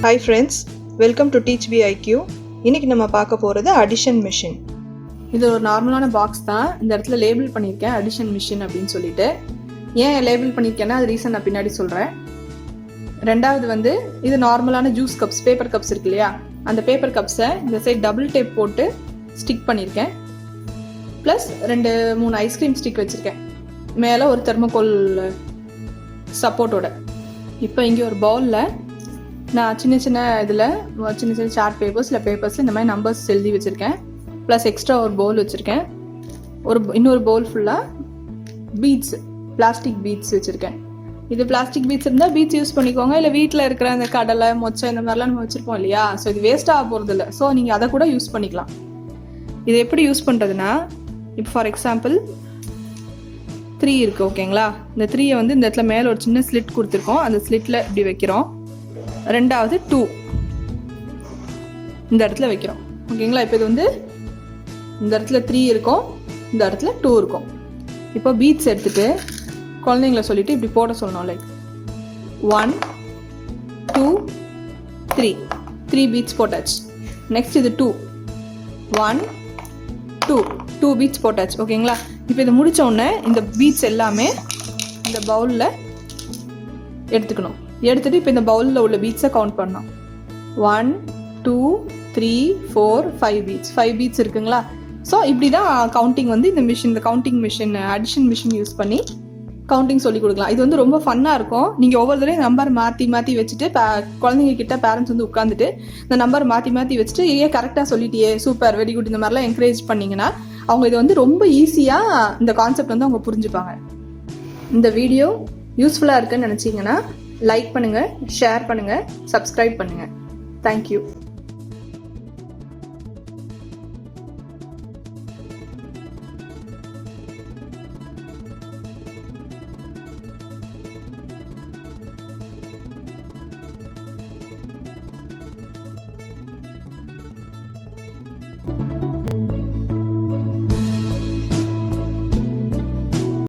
Hi friends, welcome to Teach BIQ. இன்னைக்கு நம்ம பார்க்க போகிறது அடிஷன் மிஷின். இது ஒரு நார்மலான பாக்ஸ் தான். இந்த இடத்துல லேபிள் பண்ணியிருக்கேன் அடிஷன் மிஷின் அப்படின்னு சொல்லிட்டு. ஏன் லேபிள் பண்ணியிருக்கேன்னா அது ரீசன் நான் பின்னாடி சொல்கிறேன். ரெண்டாவது வந்து இது நார்மலான ஜூஸ் கப்ஸ், பேப்பர் கப்ஸ் இருக்கு இல்லையா, அந்த பேப்பர் கப்ஸை இந்த சைட் டபுள் டேப் போட்டு ஸ்டிக் பண்ணியிருக்கேன். ப்ளஸ் 2-3 ஐஸ்கிரீம் ஸ்டிக் வச்சுருக்கேன் மேலே ஒரு தெர்மோகோல் சப்போர்ட்டோட. இப்போ இங்கே ஒரு பவுலில் நான் சின்ன சின்ன சார்ட் பேப்பர்ஸ் இந்த மாதிரி நம்பர்ஸ் எழுதி வச்சுருக்கேன். ப்ளஸ் எக்ஸ்ட்ரா ஒரு பவுல் வச்சுருக்கேன். இன்னொரு பவுல் ஃபுல்லாக பீட்ஸ், பிளாஸ்டிக் பீட்ஸ் வச்சுருக்கேன். இது பிளாஸ்டிக் பீட்ஸ் இருந்தால் பீட்ஸ் யூஸ் பண்ணிக்கோங்க, இல்லை வீட்டில் இருக்கிற அந்த கடலை மொச்சை இந்த மாதிரிலாம் நம்ம வச்சுருப்போம் இல்லையா, ஸோ இது வேஸ்ட் ஆக போகிறது இல்லை. ஸோ நீங்கள் அதை கூட யூஸ் பண்ணிக்கலாம். இது எப்படி யூஸ் பண்ணுறதுன்னா, இப்போ ஃபார் எக்ஸாம்பிள் 3 இருக்குது ஓகேங்களா. இந்த 3யை வந்து இந்த இடத்துல மேலே ஒரு சின்ன ஸ்லிட் கொடுத்துருக்கோம், அந்த ஸ்லிட்டில் இப்படி வைக்கிறோம். ரெண்டாவது 2 இந்த இடத்துல வைக்கிறோம் ஓகேங்களா. இப்போ இது வந்து இந்த இடத்துல 3 இருக்கும், இந்த இடத்துல 2 இருக்கும். இப்போ பீட்ஸ் எடுத்துகிட்டு குழந்தைங்கள சொல்லிவிட்டு இப்படி போட சொல்லணும். லைக் 1 2 3 பீட்ஸ் போட்டாச்சு. நெக்ஸ்ட் இது 2 1 2 பீட்ஸ் போட்டாச்சு ஓகேங்களா. இப்போ இதை முடித்த உடனே இந்த பீட்ஸ் எல்லாமே இந்த பவுலில் எடுத்துக்கணும். எடுத்துகிட்டு இப்போ இந்த பவுலில் உள்ள பீட்ஸை கவுண்ட் பண்ணணும். 1 2 3 4 5 பீட்ஸ் இருக்குங்களா. ஸோ இப்படி தான் கவுண்டிங் வந்து இந்த counting machine, addition machine use பண்ணி கவுண்டிங் சொல்லி கொடுக்கலாம். இது வந்து ரொம்ப ஃபன்னாக இருக்கும். நீங்கள் ஒவ்வொரு தடவையும் நம்பர் மாற்றி வச்சுட்டு குழந்தைங்க கிட்ட பேரண்ட்ஸ் வந்து உட்காந்துட்டு இந்த நம்பர் மாற்றி வச்சுட்டு ஏன் கரெக்டாக சொல்லிட்டியே, சூப்பர், வெரி குட், இந்த மாதிரிலாம் என்கரேஜ் பண்ணிங்கன்னா அவங்க இது வந்து ரொம்ப ஈஸியாக இந்த கான்செப்ட் வந்து அவங்க புரிஞ்சுப்பாங்க. இந்த வீடியோ யூஸ்ஃபுல்லாக இருக்குன்னு நினச்சிங்கன்னா லைக் பண்ணுங்கள், ஷேர் பண்ணுங்கள், சப்ஸ்கிரைப் பண்ணுங்கள். தேங்க்யூ.